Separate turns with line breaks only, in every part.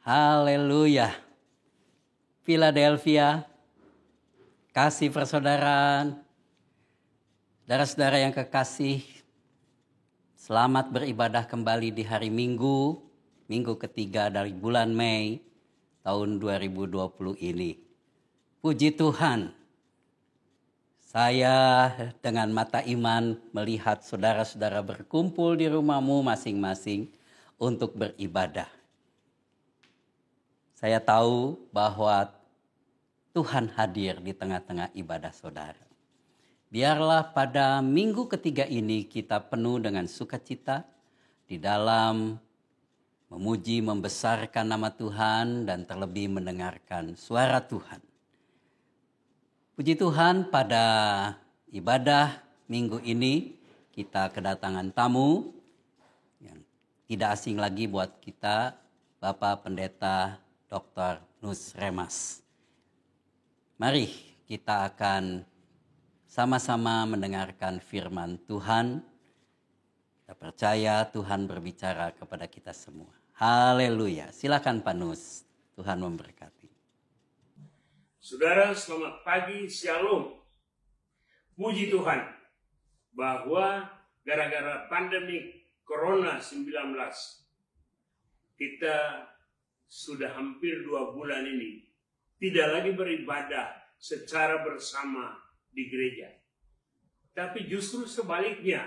Haleluya. Philadelphia, kasih persaudaraan, saudara-saudara yang kekasih, selamat beribadah kembali di hari Minggu, minggu ketiga dari bulan Mei tahun 2020 ini. Puji Tuhan, saya dengan mata iman melihat saudara-saudara berkumpul di rumahmu masing-masing untuk beribadah. Saya tahu bahwa Tuhan hadir di tengah-tengah ibadah saudara. Biarlah pada minggu ketiga ini kita penuh dengan sukacita di dalam memuji, membesarkan nama Tuhan dan terlebih mendengarkan suara Tuhan. Puji Tuhan, pada ibadah minggu ini kita kedatangan tamu yang tidak asing lagi buat kita, Bapak Pendeta Dr. Nus Remas. Mari kita akan sama-sama mendengarkan firman Tuhan. Kita percaya Tuhan berbicara kepada kita semua. Haleluya. Silakan Pak Nus. Tuhan memberkati.
Saudara, selamat pagi, shalom. Puji Tuhan bahwa gara-gara pandemi Corona-19 kita sudah hampir 2 bulan ini tidak lagi beribadah secara bersama di gereja. Tapi justru sebaliknya.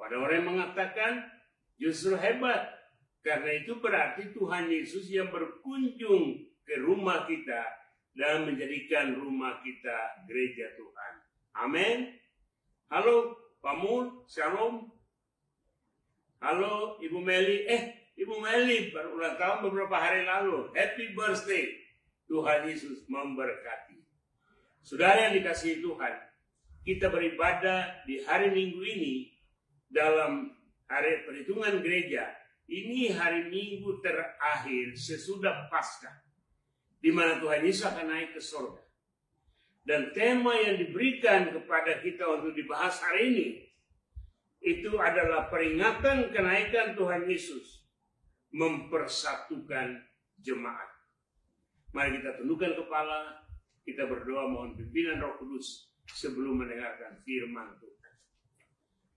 Ada orang yang mengatakan justru hebat. Karena itu berarti Tuhan Yesus yang berkunjung ke rumah kita dan menjadikan rumah kita gereja Tuhan. Amin. Halo Pak Mul, shalom. Halo Ibu Meli. Ibu Meli baru ulang tahun beberapa hari lalu. Happy birthday. Tuhan Yesus memberkati. Saudara yang dikasihi Tuhan, kita beribadah di hari Minggu ini dalam hari perhitungan gereja. Ini hari Minggu terakhir sesudah Paskah, di mana Tuhan Yesus akan naik ke surga. Dan tema yang diberikan kepada kita untuk dibahas hari ini, itu adalah peringatan kenaikan Tuhan Yesus mempersatukan jemaat. Mari kita tundukkan kepala, kita berdoa mohon pimpinan Roh Kudus sebelum mendengarkan firman Tuhan.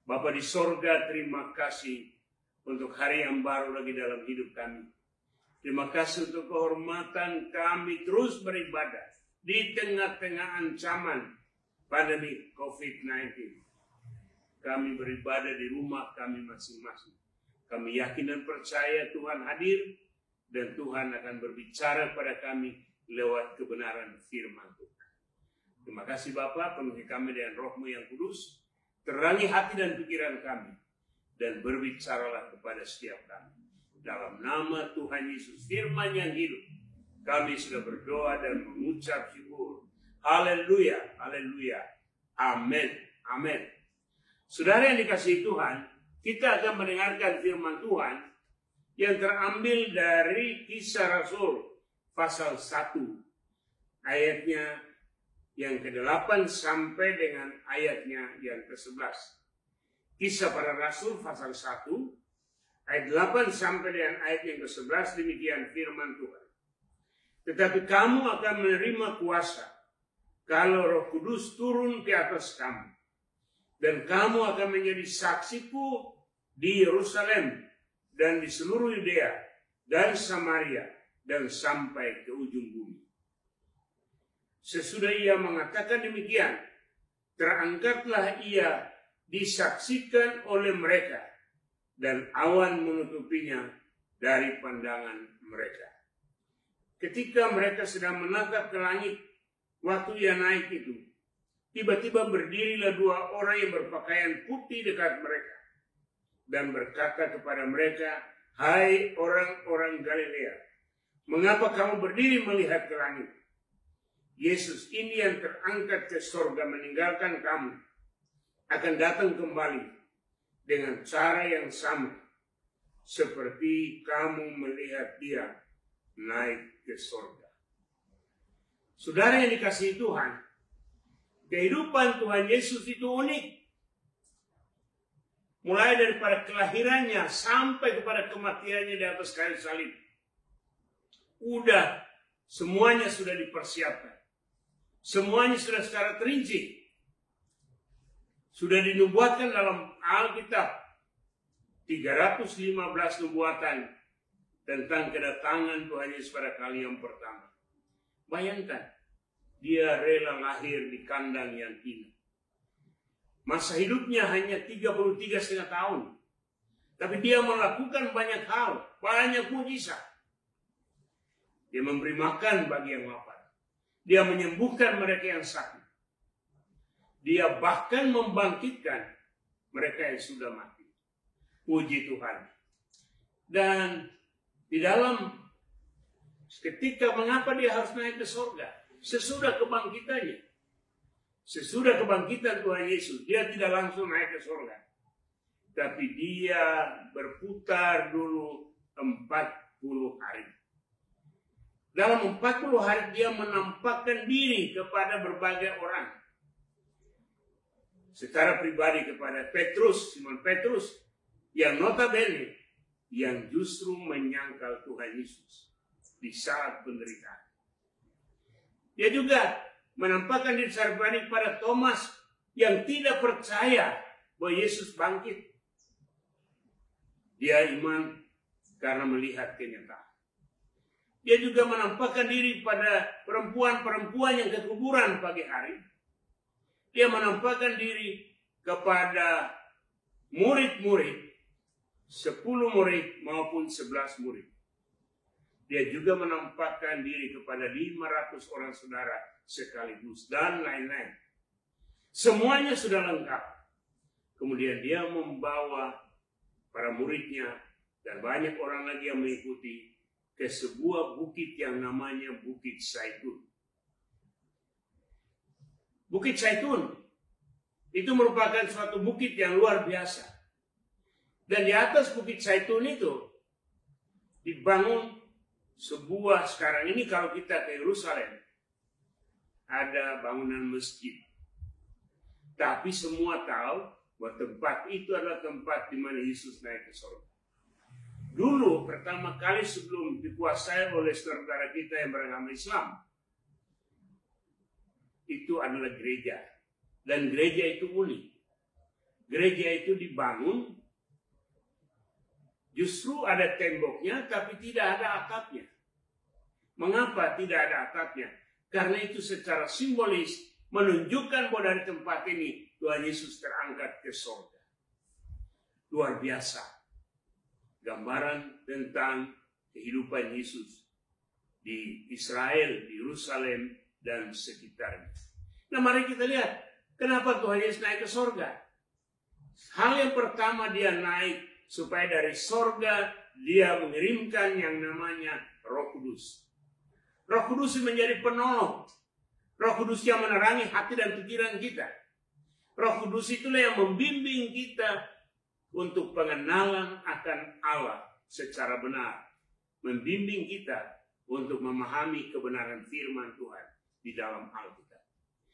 Bapa di sorga, terima kasih untuk hari yang baru lagi dalam hidup kami. Terima kasih untuk kehormatan kami terus beribadah di tengah-tengah ancaman pandemi COVID-19. Kami beribadah di rumah kami masing-masing. Kami yakin dan percaya Tuhan hadir dan Tuhan akan berbicara kepada kami lewat kebenaran firman Tuhan. Terima kasih Bapa, penuhi kami dengan Roh-Mu yang kudus, terangi hati dan pikiran kami, dan berbicaralah kepada setiap kami. Dalam nama Tuhan Yesus, firman yang hidup, kami sudah berdoa dan mengucap syukur. Haleluya, haleluya, amin, amin. Saudara yang dikasihi Tuhan, kita akan mendengarkan firman Tuhan yang terambil dari Kisah Rasul pasal 1 ayatnya yang ke-8 sampai dengan ayatnya yang ke-11. Kisah para Rasul pasal 1 ayat 8 sampai dengan ayat yang ke-11, demikian firman Tuhan. Tetapi kamu akan menerima kuasa kalau Roh Kudus turun ke atas kamu. Dan kamu akan menjadi saksiku di Yerusalem dan di seluruh Yudea dan Samaria dan sampai ke ujung bumi. Sesudah ia mengatakan demikian, terangkatlah ia disaksikan oleh mereka dan awan menutupinya dari pandangan mereka. Ketika mereka sedang menatap ke langit waktu ia naik itu, tiba-tiba berdirilah 2 orang yang berpakaian putih dekat mereka dan berkata kepada mereka, "Hai orang-orang Galilea, mengapa kamu berdiri melihat ke langit? Yesus ini yang terangkat ke surga meninggalkan kamu akan datang kembali dengan cara yang sama seperti kamu melihat dia naik ke surga." Saudara yang dikasihi Tuhan, kehidupan Tuhan Yesus itu unik. Mulai daripada kelahirannya sampai kepada kematiannya di atas kayu salib. semuanya sudah dipersiapkan. Semuanya sudah secara terinci. Sudah dinubuatkan dalam Alkitab. 315 nubuatan tentang kedatangan Tuhan Yesus pada kali yang pertama. Bayangkan, dia rela lahir di kandang yang hina. Masa hidupnya hanya 33,5 tahun. Tapi dia melakukan banyak hal, banyak mujizat. Dia memberi makan bagi yang lapar. Dia menyembuhkan mereka yang sakit. Dia bahkan membangkitkan mereka yang sudah mati. Puji Tuhan. Dan di dalam ketika mengapa dia harus naik ke surga? Sesudah kebangkitannya. Sesudah kebangkitan Tuhan Yesus, dia tidak langsung naik ke surga. Tapi dia berputar dulu 40 hari. Dalam 40 hari dia menampakkan diri kepada berbagai orang. Secara pribadi kepada Petrus, Simon Petrus, yang notabene, yang justru menyangkal Tuhan Yesus di saat penderitaan. Dia juga menampakkan diri secara pribadi pada Thomas yang tidak percaya bahwa Yesus bangkit. Dia iman karena melihat kenyataan. Dia juga menampakkan diri pada perempuan-perempuan yang ke kuburan pagi hari. Dia menampakkan diri kepada murid-murid, 10 murid maupun 11 murid. Dia juga menampakkan diri kepada 500 orang saudara sekaligus dan lain-lain. Semuanya sudah lengkap. Kemudian dia membawa para muridnya dan banyak orang lagi yang mengikuti ke sebuah bukit yang namanya Bukit Zaitun. Bukit Zaitun itu merupakan suatu bukit yang luar biasa. Dan di atas Bukit Zaitun itu dibangun sebuah, sekarang ini kalau kita ke Yerusalem, ada bangunan masjid. Tapi semua tahu bahwa tempat itu adalah tempat di mana Yesus naik ke surga. Dulu pertama kali sebelum dikuasai oleh saudara kita yang beragama Islam, itu adalah gereja. Dan gereja itu unik. Gereja itu dibangun, justru ada temboknya tapi tidak ada atapnya. Mengapa tidak ada atapnya? Karena itu secara simbolis menunjukkan bahwa dari tempat ini Tuhan Yesus terangkat ke surga. Luar biasa. Gambaran tentang kehidupan Yesus di Israel, di Yerusalem, dan sekitarnya. Nah, mari kita lihat kenapa Tuhan Yesus naik ke surga. Hal yang pertama, dia naik supaya dari surga dia mengirimkan yang namanya Roh Kudus. Roh Kudus menjadi penolong. Roh Kudus yang menerangi hati dan pikiran kita. Roh Kudus itulah yang membimbing kita untuk pengenalan akan Allah secara benar. Membimbing kita untuk memahami kebenaran firman Tuhan di dalam Alkitab.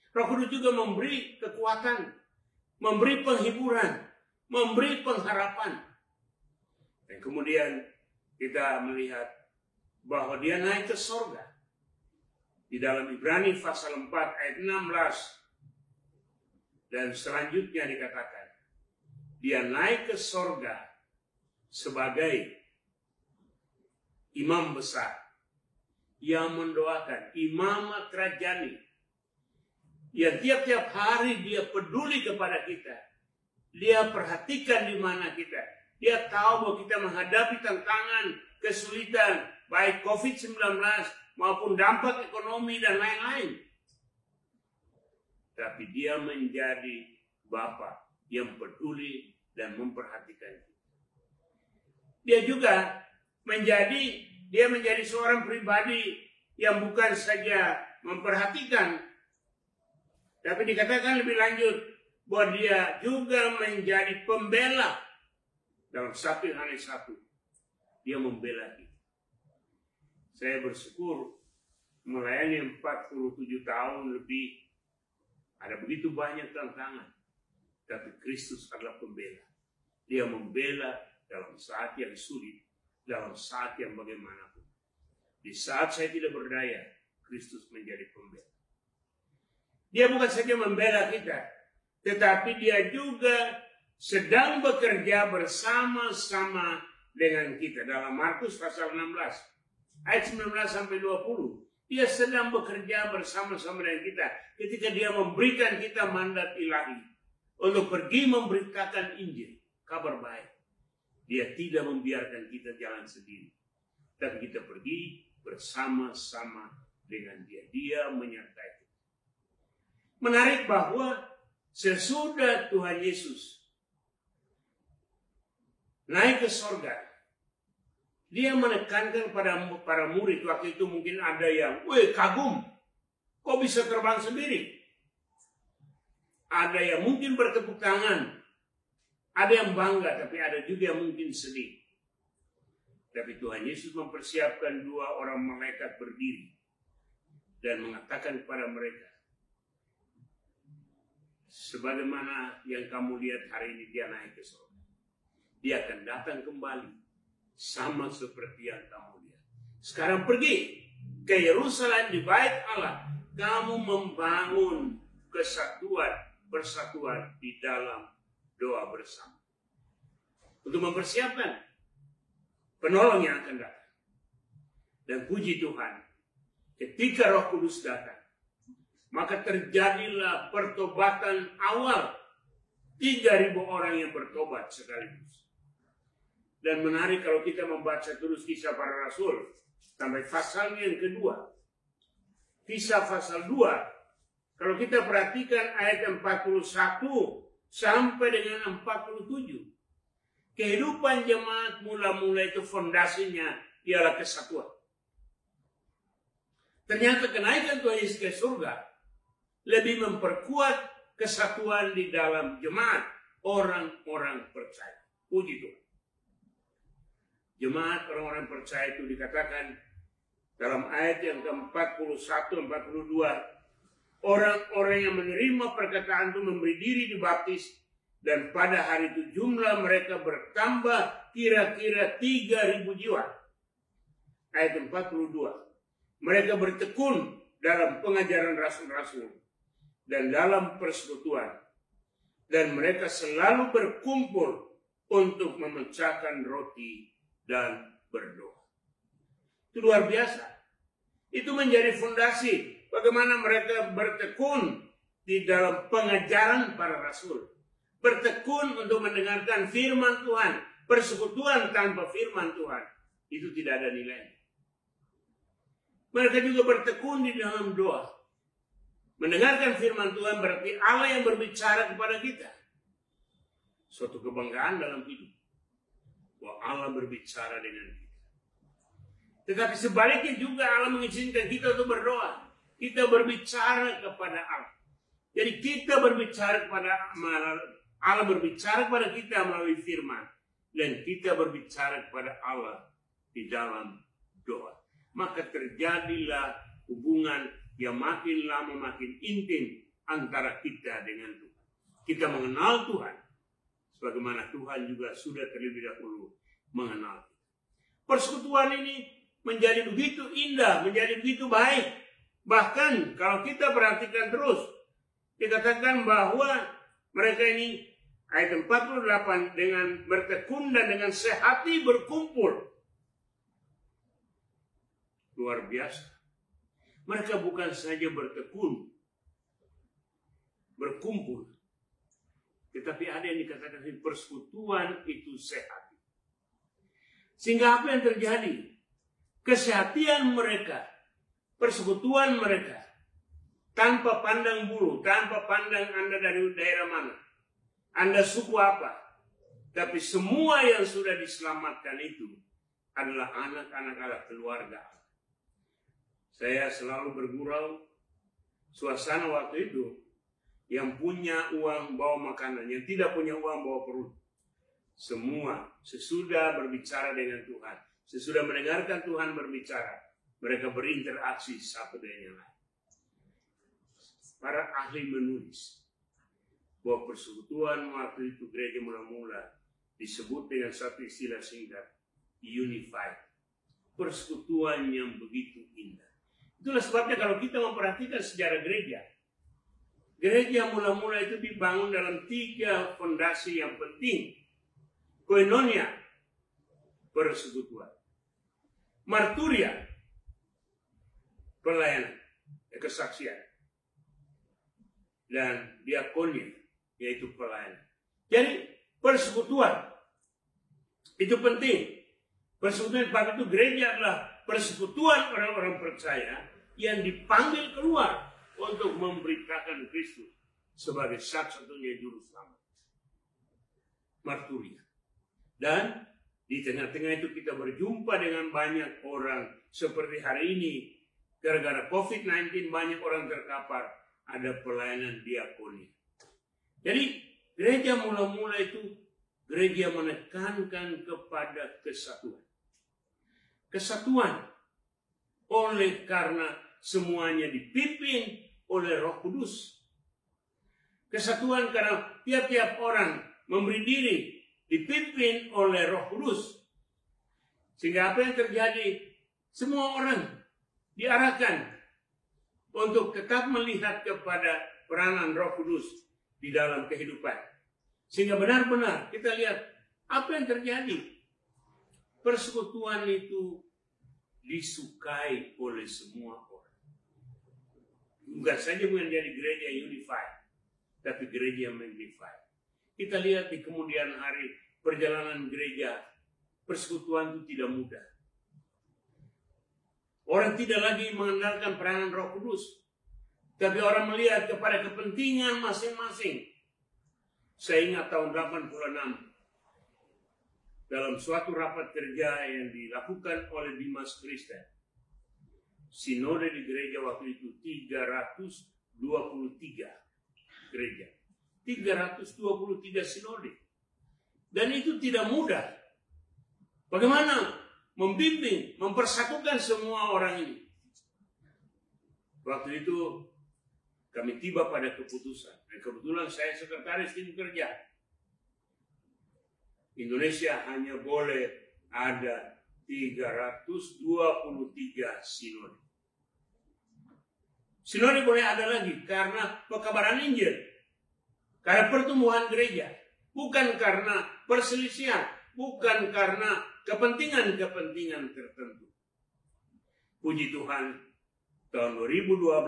Roh Kudus juga memberi kekuatan, memberi penghiburan, memberi pengharapan. Dan kemudian kita melihat bahwa dia naik ke surga. Di dalam Ibrani pasal 4 ayat 16. Dan selanjutnya dikatakan, dia naik ke surga sebagai imam besar yang mendoakan, imamat rajani, yang tiap-tiap hari dia peduli kepada kita. Dia perhatikan di mana kita. Dia tahu bahwa kita menghadapi tantangan, kesulitan, baik COVID-19 maupun dampak ekonomi dan lain-lain. Tapi dia menjadi Bapa yang peduli dan memperhatikan kita. Dia juga menjadi seorang pribadi yang bukan saja memperhatikan, tapi dikatakan lebih lanjut bahwa dia juga menjadi pembela. Dalam 1 Yohanes 1, dia membela kita. Saya bersyukur melayani 47 tahun lebih. Ada begitu banyak tantangan. Tapi Kristus adalah pembela. Dia membela dalam saat yang sulit. Dalam saat yang bagaimanapun. Di saat saya tidak berdaya, Kristus menjadi pembela. Dia bukan saja membela kita, tetapi dia juga sedang bekerja bersama-sama dengan kita. Dalam Markus pasal 16, ayat 19 sampai 20. Dia sedang bekerja bersama-sama dengan kita ketika dia memberikan kita mandat ilahi untuk pergi memberitakan Injil, kabar baik. Dia tidak membiarkan kita jalan sendiri, tapi kita pergi bersama-sama dengan dia. Dia menyertai kita. Menarik bahwa sesudah Tuhan Yesus naik ke sorga, dia menekankan pada para murid. Waktu itu mungkin ada yang, kagum, kok bisa terbang sendiri? Ada yang mungkin bertepuk tangan, ada yang bangga, tapi ada juga yang mungkin sedih. Tapi Tuhan Yesus mempersiapkan 2 orang malaikat berdiri dan mengatakan kepada mereka, sebagaimana yang kamu lihat hari ini dia naik ke surga, dia akan datang kembali sama seperti yang kamu lihat. Sekarang pergi ke Yerusalem di bait Allah. Kamu membangun persatuan di dalam doa bersama. Untuk mempersiapkan penolong yang akan datang. Dan puji Tuhan, ketika Roh Kudus datang, maka terjadilah pertobatan awal. 3.000 orang yang bertobat sekaligus. Dan menarik kalau kita membaca terus Kisah Para Rasul sampai pasalnya yang kedua. Kisah pasal 2. Kalau kita perhatikan ayat 41 sampai dengan 47. Kehidupan jemaat mula-mula itu fondasinya ialah kesatuan. Ternyata kenaikan Tuhan Yesus ke surga lebih memperkuat kesatuan di dalam jemaat orang-orang percaya. Puji Tuhan. Jemaat orang-orang percaya itu dikatakan dalam ayat yang ke-41-42, orang-orang yang menerima perkataan itu memberi diri dibaptis, dan pada hari itu jumlah mereka bertambah kira-kira 3.000 jiwa. Ayat 42, mereka bertekun dalam pengajaran rasul-rasul dan dalam persekutuan, dan mereka selalu berkumpul untuk memecahkan roti dan berdoa. Itu luar biasa. Itu menjadi fondasi bagaimana mereka bertekun di dalam pengajaran para rasul. Bertekun untuk mendengarkan firman Tuhan. Persekutuan tanpa firman Tuhan itu tidak ada nilainya. Mereka juga bertekun di dalam doa. Mendengarkan firman Tuhan berarti Allah yang berbicara kepada kita. Suatu kebanggaan dalam hidup. Bahwa Allah berbicara dengan kita. Tetapi sebaliknya juga Allah mengizinkan kita untuk berdoa. Kita berbicara kepada Allah. Jadi kita berbicara kepada Allah, berbicara kepada kita melalui firman. Dan kita berbicara kepada Allah di dalam doa. Maka terjadilah hubungan yang makin lama makin intim antara kita dengan Tuhan. Kita mengenal Tuhan. Sebagaimana Tuhan juga sudah terlebih dahulu mengenal. Persekutuan ini menjadi begitu indah, menjadi begitu baik. Bahkan kalau kita perhatikan terus, dikatakan bahwa mereka ini, ayat 48, dengan bertekun dan dengan sehati berkumpul. Luar biasa. Mereka bukan saja bertekun, berkumpul. Tetapi ada yang dikatakan persekutuan itu sehat. Sehingga apa yang terjadi? Kesehatian mereka, persekutuan mereka, tanpa pandang bulu, tanpa pandang Anda dari daerah mana, Anda suku apa, tapi semua yang sudah diselamatkan itu adalah anak-anak Allah, keluarga. Saya selalu bergurau, suasana waktu itu, yang punya uang bawa makanan, yang tidak punya uang bawa perut. Semua sesudah berbicara dengan Tuhan, sesudah mendengarkan Tuhan berbicara, mereka berinteraksi satu dengan yang lain. Para ahli menulis bahwa persekutuan waktu itu gereja mula-mula disebut dengan satu istilah singkat, unified, persekutuan yang begitu indah. Itulah sebabnya kalau kita memperhatikan sejarah gereja, gereja mula-mula itu dibangun dalam 3 fondasi yang penting. Koinonia, persekutuan. Marturia, pelayanan, kesaksian. Dan diakonia, yaitu pelayanan. Jadi persekutuan itu penting. Persekutuan itu gereja adalah persekutuan orang-orang percaya yang dipanggil keluar untuk memberitakan Kristus sebagai satu-satunya juru selamat. Marturia. Dan di tengah-tengah itu kita berjumpa dengan banyak orang seperti hari ini. Gara-gara COVID-19 banyak orang terkapar. Ada pelayanan diakoni. Jadi gereja mula-mula itu gereja menekankan kepada kesatuan. Kesatuan oleh karena semuanya dipimpin oleh Roh Kudus. Kesatuan karena tiap-tiap orang memberi diri dipimpin oleh Roh Kudus. Sehingga apa yang terjadi? Semua orang diarahkan untuk tetap melihat kepada peranan Roh Kudus di dalam kehidupan. Sehingga benar-benar kita lihat apa yang terjadi. Persekutuan itu disukai oleh semua orang. Bukan saja menjadi gereja unified, tapi gereja yang magnified. Kita lihat di kemudian hari perjalanan gereja, persekutuan itu tidak mudah. Orang tidak lagi mengandalkan peranan Roh Kudus, tapi orang melihat kepada kepentingan masing-masing. Saya ingat tahun 86, dalam suatu rapat kerja yang dilakukan oleh Dimas Kristen, sinode di gereja waktu itu 323 gereja. 323 sinode. Dan itu tidak mudah. Bagaimana membimbing, mempersatukan semua orang ini. Waktu itu kami tiba pada keputusan. Dan kebetulan saya sekretaris tim kerja. Indonesia hanya boleh ada 323 sinode. Sinode boleh ada lagi karena pekabaran Injil. Karena pertumbuhan gereja. Bukan karena perselisihan. Bukan karena kepentingan-kepentingan tertentu. Puji Tuhan, tahun 2012,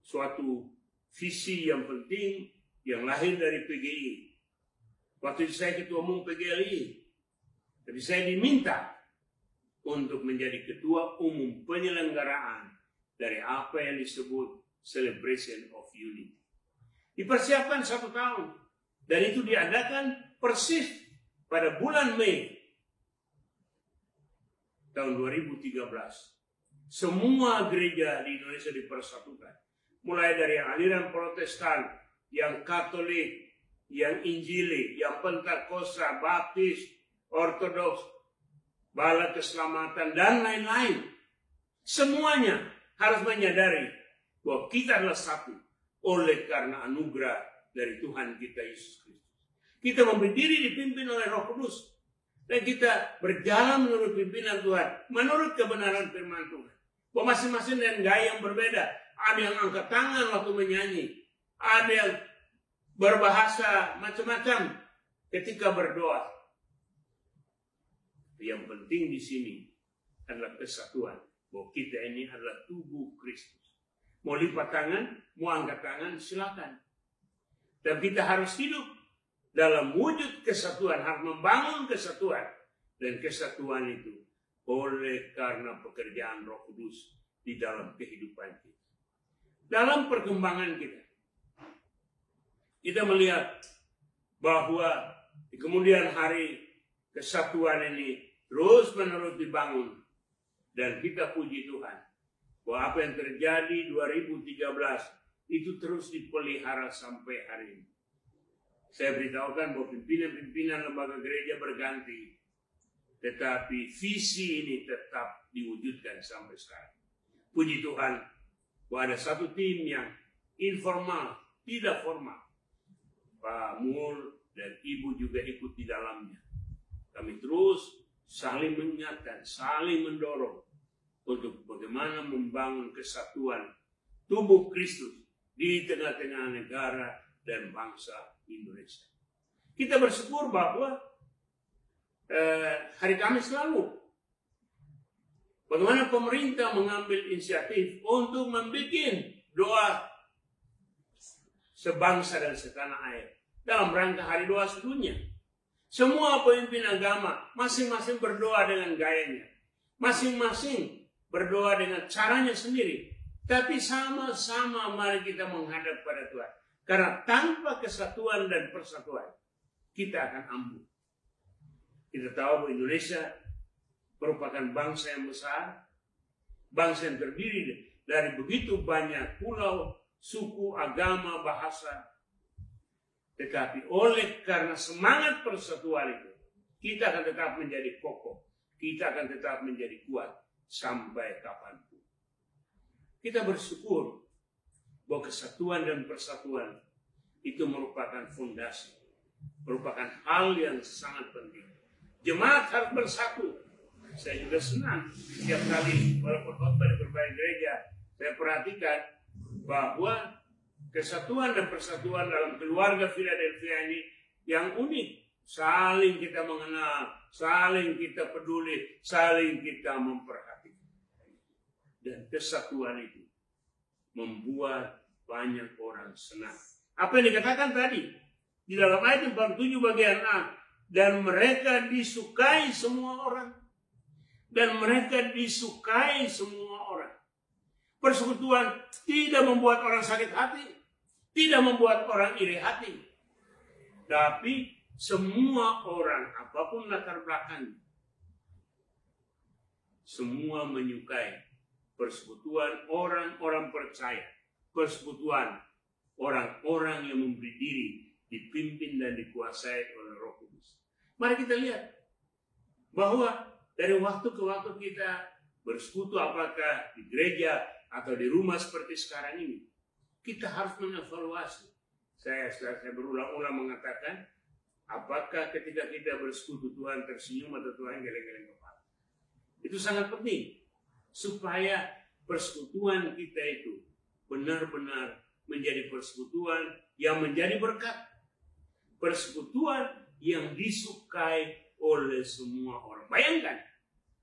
suatu visi yang penting yang lahir dari PGI. Waktu itu saya ketua umum PGLI. Jadi saya diminta untuk menjadi ketua umum penyelenggaraan dari apa yang disebut Celebration of Unity. Dipersiapkan 1 tahun. Dan itu diadakan persis pada bulan Mei tahun 2013. Semua gereja di Indonesia dipersatukan. Mulai dari yang aliran Protestan, yang Katolik, yang Injili, yang Pentakosta, Baptis, Ortodoks, Bala Keselamatan, dan lain-lain. Semuanya harus menyadari bahwa kita adalah satu oleh karena anugerah dari Tuhan kita Yesus Kristus. Kita memberi diri dipimpin oleh Roh Kudus. Dan kita berjalan menurut pimpinan Tuhan, menurut kebenaran firman Tuhan. Bahwa masing-masing dengan gaya yang berbeda. Ada yang angkat tangan waktu menyanyi. Ada yang berbahasa macam-macam ketika berdoa. Yang penting di sini adalah kesatuan. Bahwa kita ini adalah tubuh Kristus. Mau lipat tangan, mau angkat tangan, silakan. Dan kita harus hidup dalam wujud kesatuan, harus membangun kesatuan. Dan kesatuan itu oleh karena pekerjaan Roh Kudus di dalam kehidupan kita. Dalam perkembangan kita, kita melihat bahwa di kemudian hari kesatuan ini terus-menerus dibangun. Dan kita puji Tuhan bahwa apa yang terjadi 2013 itu terus dipelihara sampai hari ini. Saya beritahukan bahwa pimpinan-pimpinan lembaga gereja berganti. Tetapi visi ini tetap diwujudkan sampai sekarang. Puji Tuhan bahwa ada satu tim yang informal, tidak formal. Pak Mul dan Ibu juga ikut di dalamnya. Kami terus saling mengingatkan, saling mendorong untuk bagaimana membangun kesatuan tubuh Kristus di tengah-tengah negara dan bangsa Indonesia. Kita bersyukur bahwa hari Kamis lalu bagaimana pemerintah mengambil inisiatif untuk membuat doa sebangsa dan setanah air dalam rangka Hari Doa Sedunia. Semua pemimpin agama masing-masing berdoa dengan gayanya, masing-masing berdoa dengan caranya sendiri. Tapi sama-sama mari kita menghadap pada Tuhan. Karena tanpa kesatuan dan persatuan, kita akan ampuh. Kita tahu bahwa Indonesia merupakan bangsa yang besar, bangsa yang terdiri dari begitu banyak pulau, suku, agama, bahasa. Tetapi oleh karena semangat persatuan itu, kita akan tetap menjadi kokoh, kita akan tetap menjadi kuat sampai kapanpun. Kita bersyukur bahwa kesatuan dan persatuan itu merupakan fondasi, merupakan hal yang sangat penting. Jemaat harus bersatu. Saya juga senang setiap kali walaupun khotbah di berbagai gereja, saya perhatikan bahwa kesatuan dan persatuan dalam keluarga Philadelphia ini yang unik. Saling kita mengenal, saling kita peduli, saling kita memperhatikan. Dan kesatuan itu membuat banyak orang senang. Apa yang dikatakan tadi di dalam ayat 47 bagian A, dan mereka disukai semua orang. Dan mereka disukai semua orang. Persekutuan tidak membuat orang sakit hati, tidak membuat orang iri hati. Tapi semua orang, apapun latar belakangnya, semua menyukai persekutuan orang-orang percaya, persekutuan orang-orang yang memberi diri dipimpin dan dikuasai oleh Roh Kudus. Mari kita lihat bahwa dari waktu ke waktu kita bersekutu, apakah di gereja atau di rumah seperti sekarang ini, kita harus mengevaluasi. Saya berulang-ulang mengatakan, apakah ketika kita bersekutu Tuhan tersenyum atau Tuhan geleng-geleng kepala? Itu sangat penting supaya persekutuan kita itu benar-benar menjadi persekutuan yang menjadi berkat, persekutuan yang disukai oleh semua orang. Bayangkan,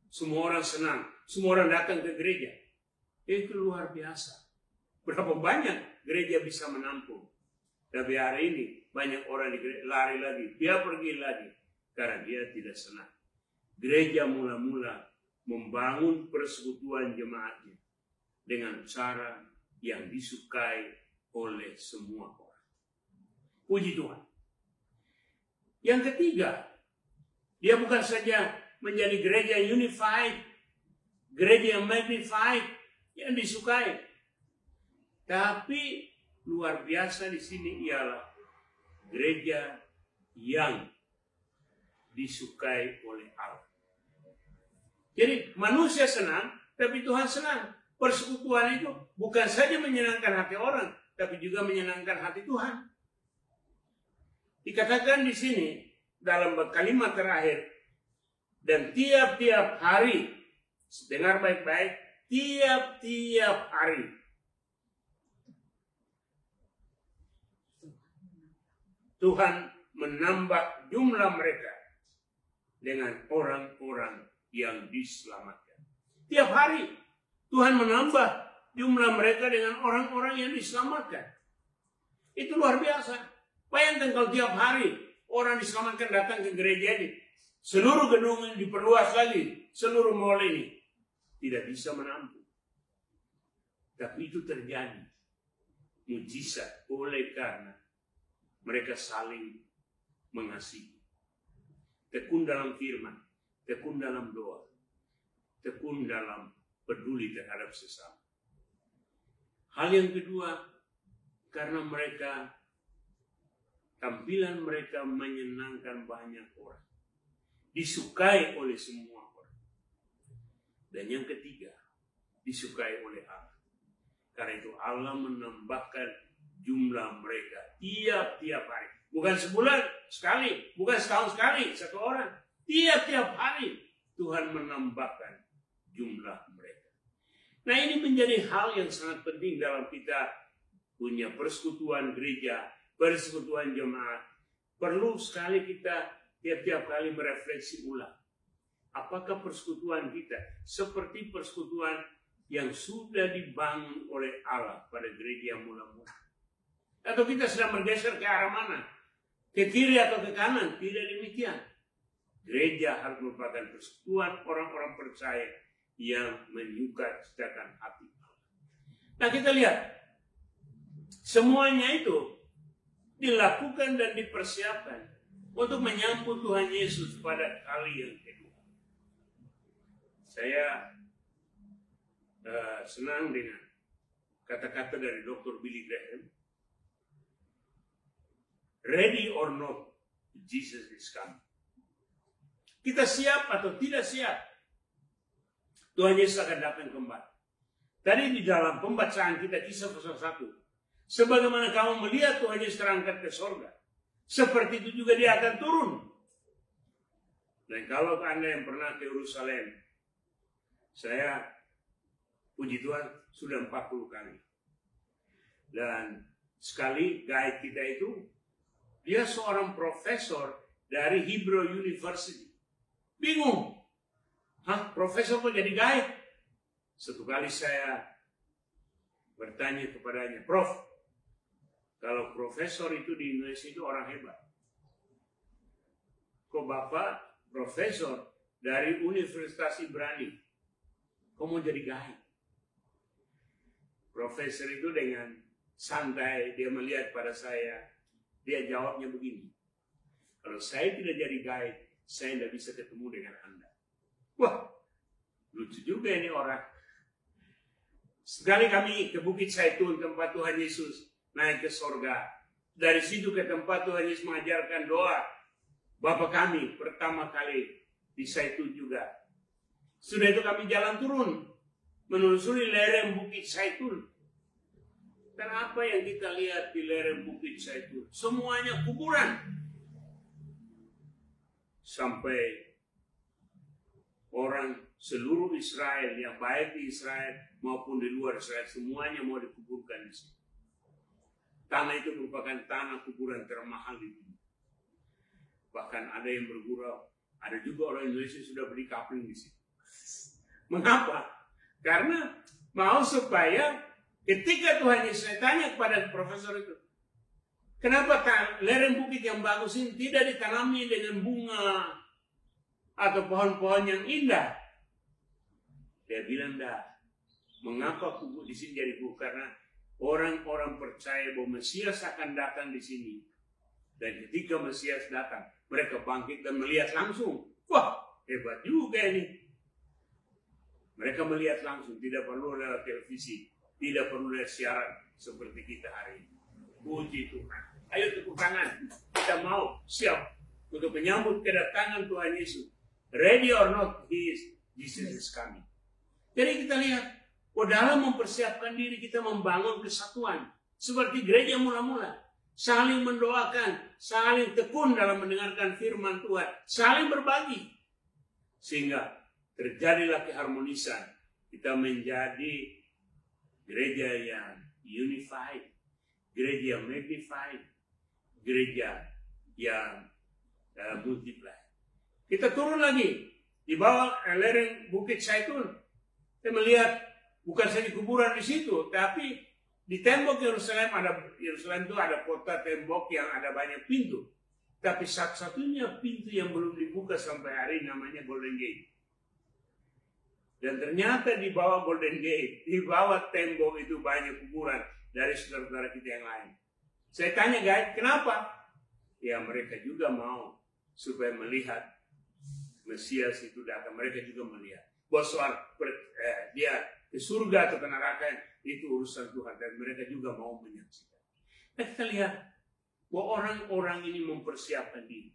semua orang senang, semua orang datang ke gereja. Itu luar biasa. Berapa banyak gereja bisa menampung. Tapi hari ini banyak orang lari lagi, dia pergi lagi karena dia tidak senang. Gereja mula-mula membangun persekutuan jemaatnya dengan cara yang disukai oleh semua orang. Puji Tuhan. Yang ketiga, dia bukan saja menjadi gereja unified, gereja yang magnified, yang disukai. Tapi luar biasa di sini ialah gereja yang disukai oleh Allah. Jadi manusia senang, tapi Tuhan senang. Persekutuan itu bukan saja menyenangkan hati orang, tapi juga menyenangkan hati Tuhan. Dikatakan di sini dalam kalimat terakhir, dan tiap-tiap hari, dengar baik-baik, tiap-tiap hari Tuhan menambah jumlah mereka dengan orang-orang yang diselamatkan. Tiap hari Tuhan menambah jumlah mereka dengan orang-orang yang diselamatkan. Itu luar biasa. Bayangkan kalau tiap hari orang diselamatkan datang ke gereja ini, seluruh gedung ini diperluas lagi, seluruh mall ini tidak bisa menampung. Tapi itu terjadi mujizat oleh karena mereka saling mengasihi. Tekun dalam firman, tekun dalam doa, tekun dalam peduli terhadap sesama. Hal yang kedua, karena mereka, tampilan mereka menyenangkan banyak orang, disukai oleh semua orang. Dan yang ketiga, disukai oleh Allah. Karena itu Allah menambahkan jumlah mereka tiap-tiap hari. Bukan sebulan sekali, bukan setahun sekali, satu orang. Tiap-tiap hari Tuhan menambahkan jumlah mereka. Nah, ini menjadi hal yang sangat penting dalam kita punya persekutuan gereja, persekutuan jemaat. Perlu sekali kita tiap-tiap kali merefleksi ulang. Apakah persekutuan kita seperti persekutuan yang sudah dibangun oleh Allah pada gereja mula-mula? Atau kita sedang bergeser ke arah mana? Ke kiri atau ke kanan? Tidak demikian. Gereja harus merupakan persekutuan orang-orang percaya yang menyukacitakan hati Allah. Nah, kita lihat. Semuanya itu dilakukan dan dipersiapkan untuk menyambut Tuhan Yesus pada kali yang kedua. Saya senang dengan kata-kata dari Dr. Billy Graham. Ready or not, Jesus is coming. Kita siap atau tidak siap, Tuhan Yesus akan datang kembali. Tadi di dalam pembacaan kita Kisah pasal 1, sebagaimana kamu melihat Tuhan Yesus terangkat ke sorga, seperti itu juga dia akan turun. Dan kalau Anda yang pernah ke Yerusalem, saya puji Tuhan sudah 40 kali. Dan sekali guide kita itu, dia seorang profesor dari Hebrew University. Bingung. Hah, profesor kok jadi guide? Satu kali saya bertanya kepadanya, Prof, kalau profesor itu di Indonesia itu orang hebat. Kok Bapak profesor dari Universitas Ibrani, kok mau jadi guide? Profesor itu dengan santai, dia melihat pada saya, dia jawabnya begini, kalau saya tidak jadi guide, saya tidak bisa ketemu dengan Anda. Wah, lucu juga ini orang. Sekali kami ke Bukit Zaitun, tempat Tuhan Yesus naik ke sorga. Dari situ ke tempat Tuhan Yesus mengajarkan doa. Bapa kami pertama kali di Zaitun juga. Sudah itu kami jalan turun, menelusuri lereng Bukit Zaitun. Dan apa yang kita lihat di lereng Bukit Zaitun? Semuanya kuburan. Sampai orang seluruh Israel yang baik di Israel maupun di luar Israel semuanya mau dikuburkan di sini. Tanah itu merupakan tanah kuburan termahal di dunia. Bahkan ada yang bergurau, ada juga orang Indonesia yang sudah beli kapling di sini. Mengapa? Karena mau supaya ketika Tuhan Yesus tanya kepada profesor itu, kenapa lereng bukit yang bagus ini tidak ditanami dengan bunga atau pohon-pohon yang indah? Dia bilang, dah. Mengapa kubur di sini jadi kubur? Karena orang-orang percaya bahwa Mesias akan datang di sini. Dan ketika Mesias datang, mereka bangkit dan melihat langsung. Wah, hebat juga ini. Mereka melihat langsung, tidak perlu lewat televisi, tidak perlu lewat siaran seperti kita hari ini. Puji Tuhan. Ayo tepuk tangan. Kita mau siap untuk menyambut kedatangan Tuhan Yesus. Ready or not, Jesus is coming. Jadi kita lihat, dalam mempersiapkan diri kita membangun kesatuan. Seperti gereja mula-mula. Saling mendoakan, saling tekun dalam mendengarkan firman Tuhan. Saling berbagi. Sehingga terjadilah keharmonisan. Kita menjadi gereja yang unified. Gereja yang magnified. Gereja yang multiply. Kita turun lagi. Di bawah lereng Bukit Zaitun. Kita melihat bukan saja kuburan di situ, tapi di tembok Yerusalem itu ada kota tembok yang ada banyak pintu. Tapi satu-satunya pintu yang belum dibuka sampai hari namanya Golden Gate. Dan ternyata di bawah Golden Gate, di bawah tembok itu banyak kuburan dari saudara-saudara kita yang lain. Saya tanya, guys, kenapa? Ya mereka juga mau supaya melihat Mesias itu datang. Mereka juga melihat. Bahwa soal dia ke surga atau ke neraka itu urusan Tuhan. Dan mereka juga mau menyaksikan. Nah, kita lihat bahwa orang-orang ini mempersiapkan diri.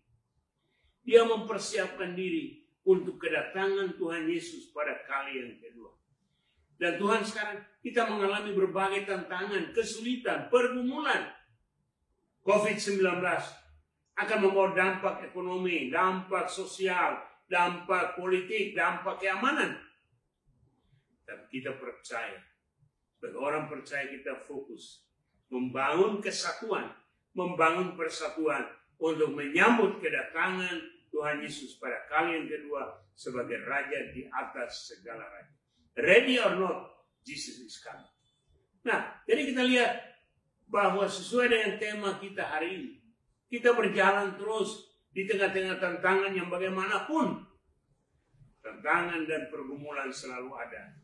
Dia mempersiapkan diri untuk kedatangan Tuhan Yesus pada kali yang kedua. Dan Tuhan sekarang kita mengalami berbagai tantangan, kesulitan, pergumulan. COVID-19 akan membawa dampak ekonomi, dampak sosial, dampak politik, dampak keamanan. Tapi kita percaya, sebagai orang percaya kita fokus membangun kesatuan, membangun persatuan untuk menyambut kedatangan Tuhan Yesus pada kali yang kedua sebagai Raja di atas segala raja. Ready or not, Jesus is coming. Nah, jadi kita lihat bahwa sesuai dengan tema kita hari ini, kita berjalan terus di tengah-tengah tantangan yang bagaimanapun. Tantangan dan pergumulan selalu ada.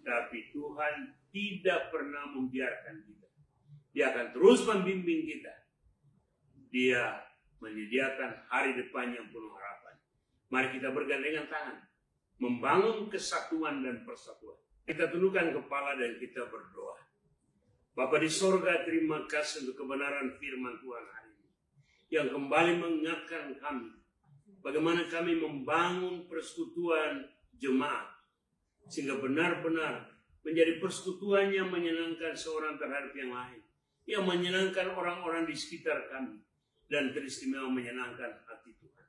Tapi Tuhan tidak pernah membiarkan kita. Dia akan terus membimbing kita. Dia menyediakan hari depan yang penuh harapan. Mari kita bergandengan tangan, membangun kesatuan dan persatuan. Kita tundukkan kepala dan kita berdoa. Bapa di sorga, terima kasih untuk kebenaran firman Tuhan hari ini, yang kembali mengingatkan kami bagaimana kami membangun persekutuan jemaat, sehingga benar-benar menjadi persekutuan yang menyenangkan seorang terhadap yang lain, yang menyenangkan orang-orang di sekitar kami, dan teristimewa menyenangkan hati Tuhan.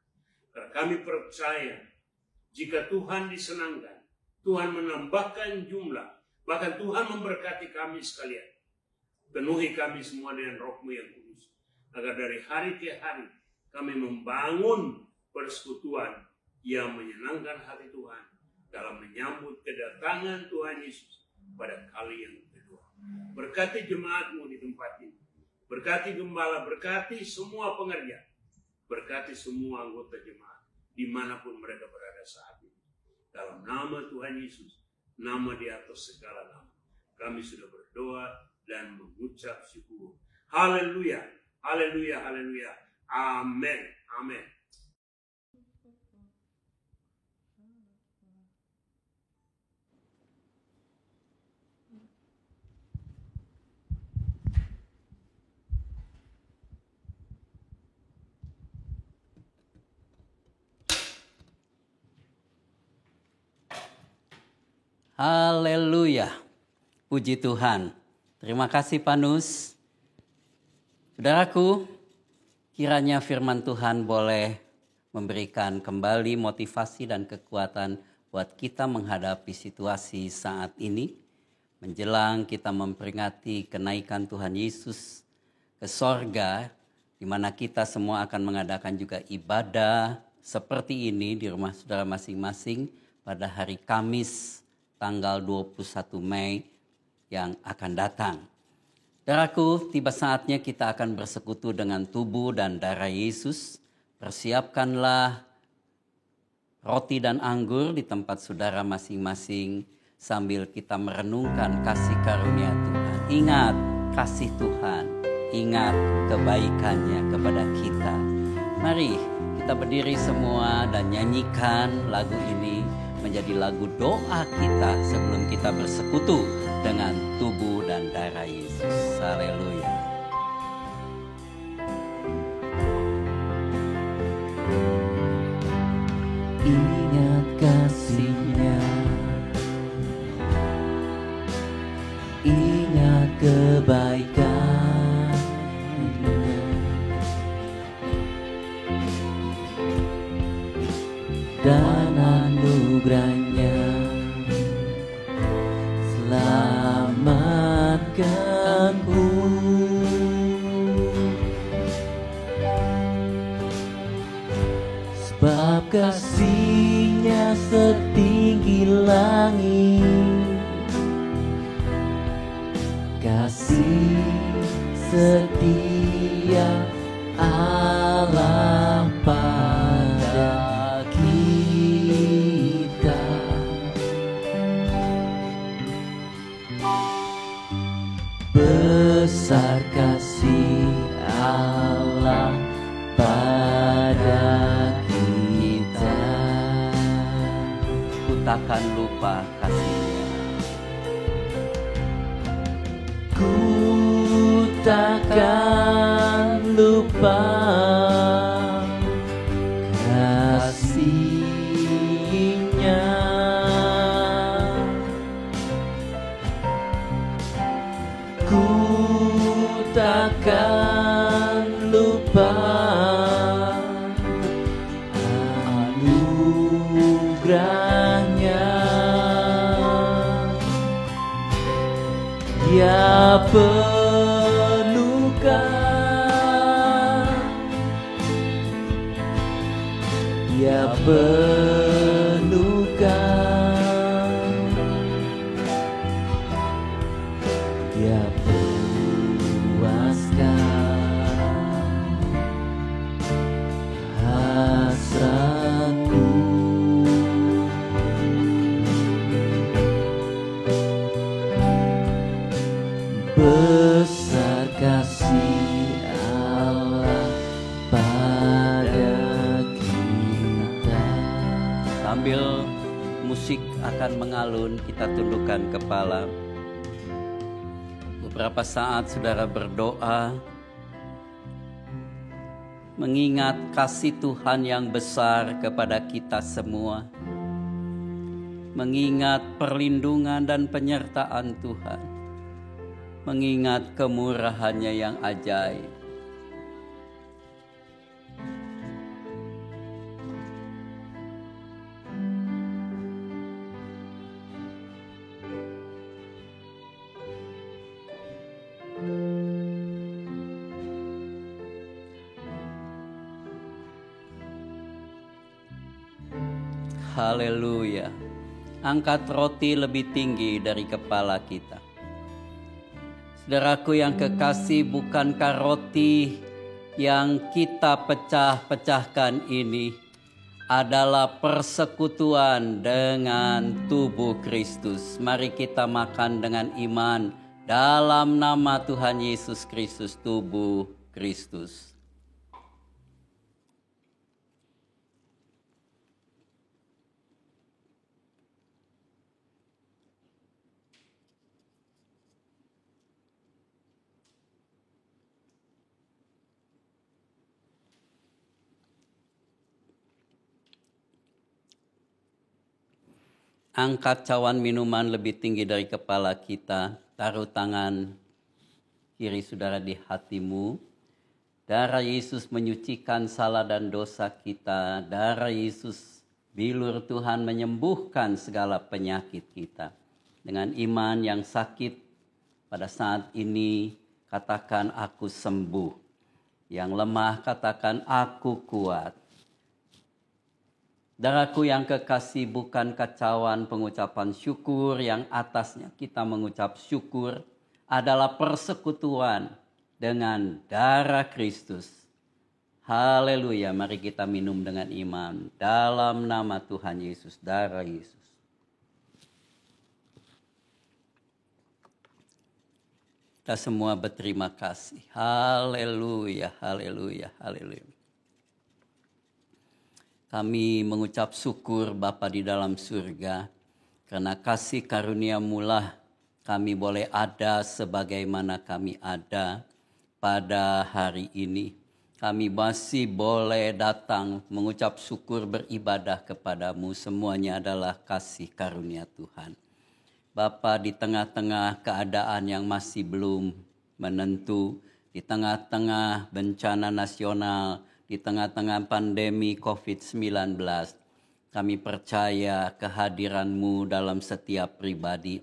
Karena kami percaya, jika Tuhan disenangkan, Tuhan menambahkan jumlah, bahkan Tuhan memberkati kami sekalian. Penuhi kami semua dengan Roh-Mu yang kudus, agar dari hari ke hari kami membangun persekutuan yang menyenangkan hati Tuhan dalam menyambut kedatangan Tuhan Yesus pada kali yang kedua. Berkati jemaat-Mu di tempat ini, berkati gembala, berkati semua pengerja, berkati semua anggota jemaat dimanapun mereka berada saat ini. Dalam nama Tuhan Yesus, nama di atas segala nama, kami sudah berdoa dan mengucap syukur. Haleluya, haleluya, haleluya. Amin, amin.
Haleluya, puji Tuhan. Terima kasih Panus. Saudaraku, kiranya firman Tuhan boleh memberikan kembali motivasi dan kekuatan buat kita menghadapi situasi saat ini. Menjelang kita memperingati kenaikan Tuhan Yesus ke sorga, di mana kita semua akan mengadakan juga ibadah seperti ini di rumah saudara masing-masing pada hari Kamis tanggal 21 Mei yang akan datang. Saudaraku, tiba saatnya kita akan bersekutu dengan tubuh dan darah Yesus. Persiapkanlah roti dan anggur di tempat saudara masing-masing sambil kita merenungkan kasih karunia Tuhan. Ingat kasih Tuhan, ingat kebaikannya kepada kita. Mari kita berdiri semua dan nyanyikan lagu ini menjadi lagu doa kita sebelum kita bersekutu dengan tubuh dan darah Yesus. Haleluya.
Ingat kasih-Nya, ingat kebaikan-Nya, dan anugerah-Nya. Selamatkanku, sebab kasih-Nya setinggi langit, kasih setia Allah pada kita. Besar kasih Allah pada kita.
Ku takkan lupa kasih-Nya.
Ku takkan lupa kasih-Nya. Ku takkan lupa anugerah penuhkan, ya penuhkan, ya puaskan hasratku. Besar kasih Allah pada kita.
Sambil musik akan mengalun, kita tundukkan kepala. Beberapa saat saudara berdoa, mengingat kasih Tuhan yang besar kepada kita semua, mengingat perlindungan dan penyertaan Tuhan, mengingat kemurahannya yang ajaib. Haleluya. Angkat roti lebih tinggi dari kepala kita. Saudaraku yang kekasih, bukankah roti yang kita pecah-pecahkan ini adalah persekutuan dengan tubuh Kristus? Mari kita makan dengan iman dalam nama Tuhan Yesus Kristus, tubuh Kristus. Angkat cawan minuman lebih tinggi dari kepala kita. Taruh tangan kiri saudara di hatimu. Darah Yesus menyucikan salah dan dosa kita. Darah Yesus, bilur Tuhan, menyembuhkan segala penyakit kita. Dengan iman yang sakit pada saat ini, katakan aku sembuh. Yang lemah katakan aku kuat. Saudaraku yang kekasih, bukan kacauan pengucapan syukur yang atasnya kita mengucap syukur adalah persekutuan dengan darah Kristus. Haleluya, mari kita minum dengan iman dalam nama Tuhan Yesus, darah Yesus. Kita semua berterima kasih. Haleluya, haleluya, haleluya. Kami mengucap syukur Bapa di dalam surga, karena kasih karunia-Mu lah kami boleh ada sebagaimana kami ada pada hari ini. Kami masih boleh datang mengucap syukur, beribadah kepadamu. Semuanya adalah kasih karunia Tuhan. Bapa, di tengah-tengah keadaan yang masih belum menentu, di tengah-tengah bencana nasional, di tengah-tengah pandemi COVID-19, kami percaya kehadiran-Mu dalam setiap pribadi,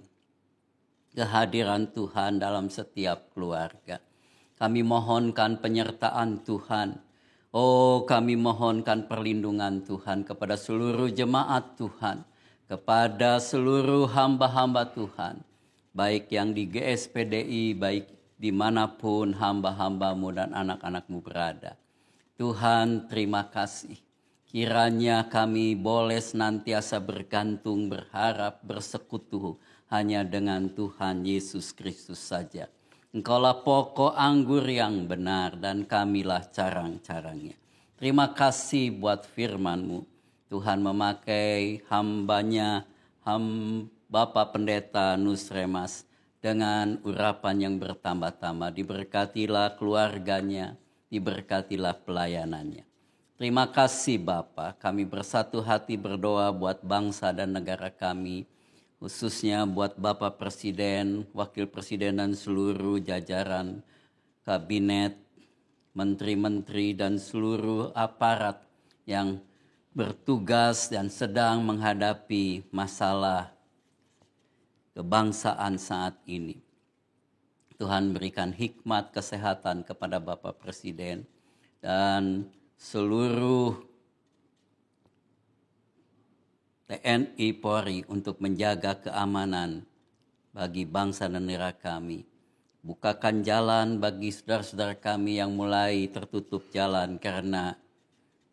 kehadiran Tuhan dalam setiap keluarga. Kami mohonkan penyertaan Tuhan. Oh, kami mohonkan perlindungan Tuhan kepada seluruh jemaat Tuhan, kepada seluruh hamba-hamba Tuhan, baik yang di GSPDI, baik dimanapun hamba-hamba-Mu dan anak-anak-Mu berada. Tuhan, terima kasih. Kiranya kami boleh senantiasa bergantung, berharap, bersekutu hanya dengan Tuhan Yesus Kristus saja. Engkaulah pokok anggur yang benar dan kamilah carang-carangnya. Terima kasih buat firman-Mu. Tuhan memakai hambanya, Bapak Pendeta Nusremas dengan urapan yang bertambah-tambah. Diberkatilah keluarganya, diberkatilah pelayanannya. Terima kasih Bapa, kami bersatu hati berdoa buat bangsa dan negara kami, khususnya buat Bapak Presiden, Wakil Presiden dan seluruh jajaran kabinet, menteri-menteri dan seluruh aparat yang bertugas dan sedang menghadapi masalah kebangsaan saat ini. Tuhan berikan hikmat kesehatan kepada Bapak Presiden dan seluruh TNI Polri untuk menjaga keamanan bagi bangsa dan negara kami. Bukakan jalan bagi saudara-saudara kami yang mulai tertutup jalan karena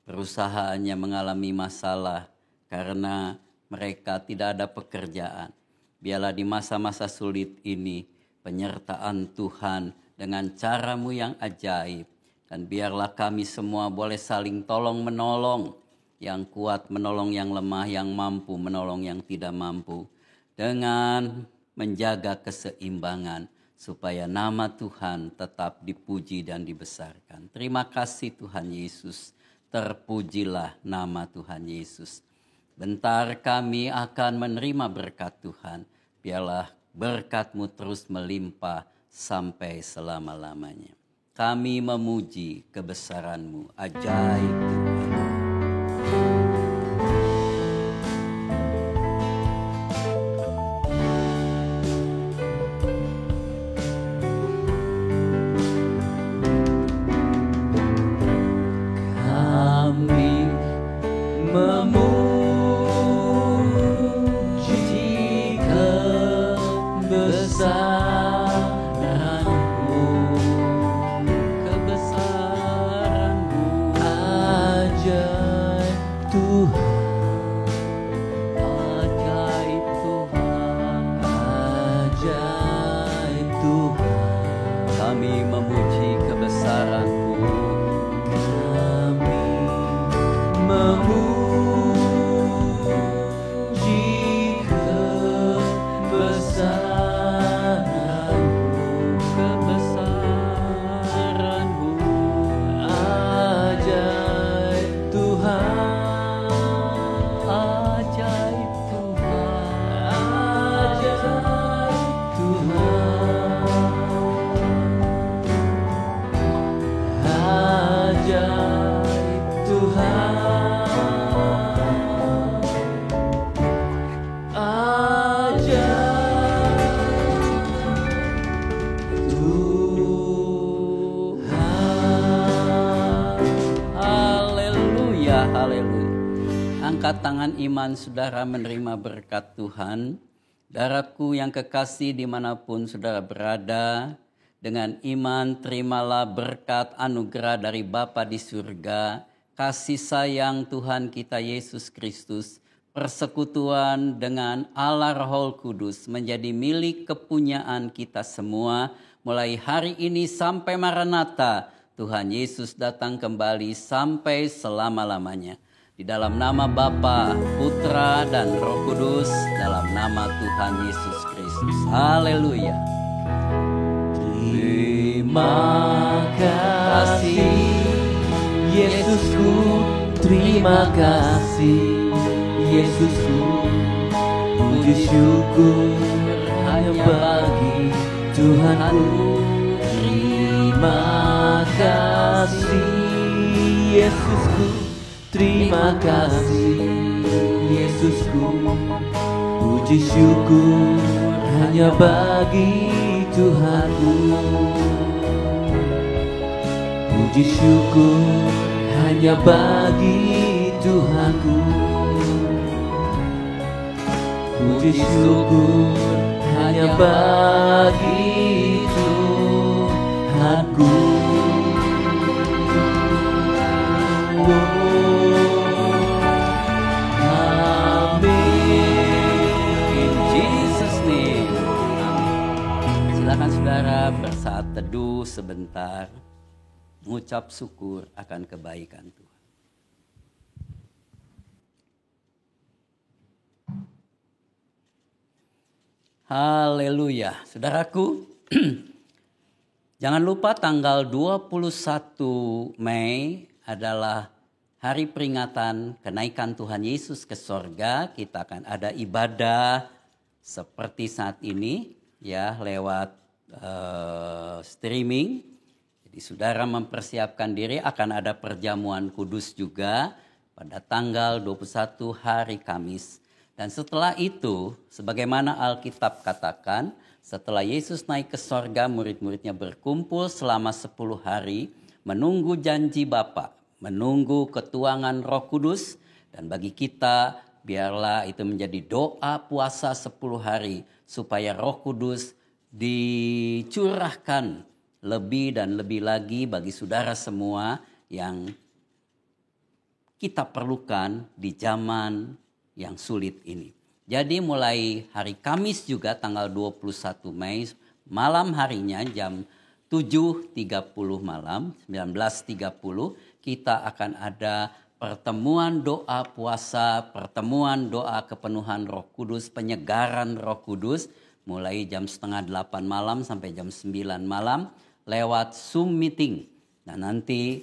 perusahaannya mengalami masalah, karena mereka tidak ada pekerjaan. Biarlah di masa-masa sulit ini penyertaan Tuhan dengan cara-Mu yang ajaib. Dan biarlah kami semua boleh saling tolong-menolong. Yang kuat menolong yang lemah, yang mampu menolong yang tidak mampu. Dengan menjaga keseimbangan supaya nama Tuhan tetap dipuji dan dibesarkan. Terima kasih Tuhan Yesus. Terpujilah nama Tuhan Yesus. Bentar kami akan menerima berkat Tuhan. Biarlah berkat-Mu terus melimpah sampai selama-lamanya. Kami memuji kebesaran-Mu, ajaib Tuhan.
Kami memuji kebesaran-Mu,
Kebesaran-Mu,
ajaib Tuhan,
ajaib Tuhan.
ajaib Tuhan.
Kami memuji kebesaran-Mu.
Kami memuji kebesaran-Mu,
Kebesaran-Mu,
ajaib Tuhan,
ajaib Tuhan.
ajaib Tuhan, ajaib Tuhan, Tuhan.
Haleluya, haleluya. Angkat tangan iman saudara menerima berkat Tuhan. Saudaraku yang kekasih dimanapun saudara berada, dengan iman terimalah berkat anugerah dari Bapa di surga, kasih sayang Tuhan kita Yesus Kristus, persekutuan dengan Allah Roh Kudus menjadi milik kepunyaan kita semua, mulai hari ini sampai Maranatha. Tuhan Yesus datang kembali sampai selama-lamanya. Di dalam nama Bapa, Putra, dan Roh Kudus, dalam nama Tuhan Yesus Kristus. Haleluya.
Terima kasih Yesusku, terima kasih Yesusku, puji syukur hanya bagi Tuhanku. Terima kasih Yesusku, terima kasih Yesusku, puji syukur hanya bagi Tuhanku. Puji syukur hanya bagi Tuhanku. Puji syukur hanya bagi Tuhanku.
In Jesus name. Amin. Silakan saudara bersaat teduh sebentar, mengucap syukur akan kebaikan Tuhan. Haleluya. Saudaraku, jangan lupa tanggal 21 Mei adalah hari peringatan kenaikan Tuhan Yesus ke sorga. Kita akan ada ibadah seperti saat ini ya, lewat streaming. Jadi saudara mempersiapkan diri, akan ada perjamuan kudus juga pada tanggal 21 hari Kamis. Dan setelah itu, sebagaimana Alkitab katakan, Setelah Yesus naik ke sorga, murid-muridnya berkumpul selama 10 hari, menunggu janji Bapa, menunggu ketuangan Roh Kudus. Dan bagi kita, biarlah itu menjadi doa puasa 10 hari, supaya Roh Kudus dicurahkan lebih dan lebih lagi bagi saudara semua yang kita perlukan di zaman yang sulit ini. Jadi mulai hari Kamis juga tanggal 21 Mei malam harinya jam 7.30 malam 19.30 kita akan ada pertemuan doa puasa, pertemuan doa kepenuhan Roh Kudus, penyegaran Roh Kudus mulai jam 7:30 malam sampai jam 9 malam lewat Zoom meeting. Nah, nanti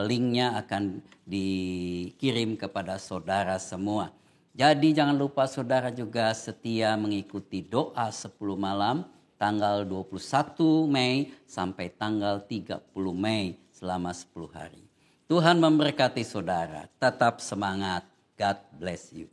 linknya akan dikirim kepada saudara semua. Jadi jangan lupa saudara juga setia mengikuti doa 10 malam tanggal 21 Mei sampai tanggal 30 Mei selama 10 hari. Tuhan memberkati saudara. Tetap semangat. God bless you.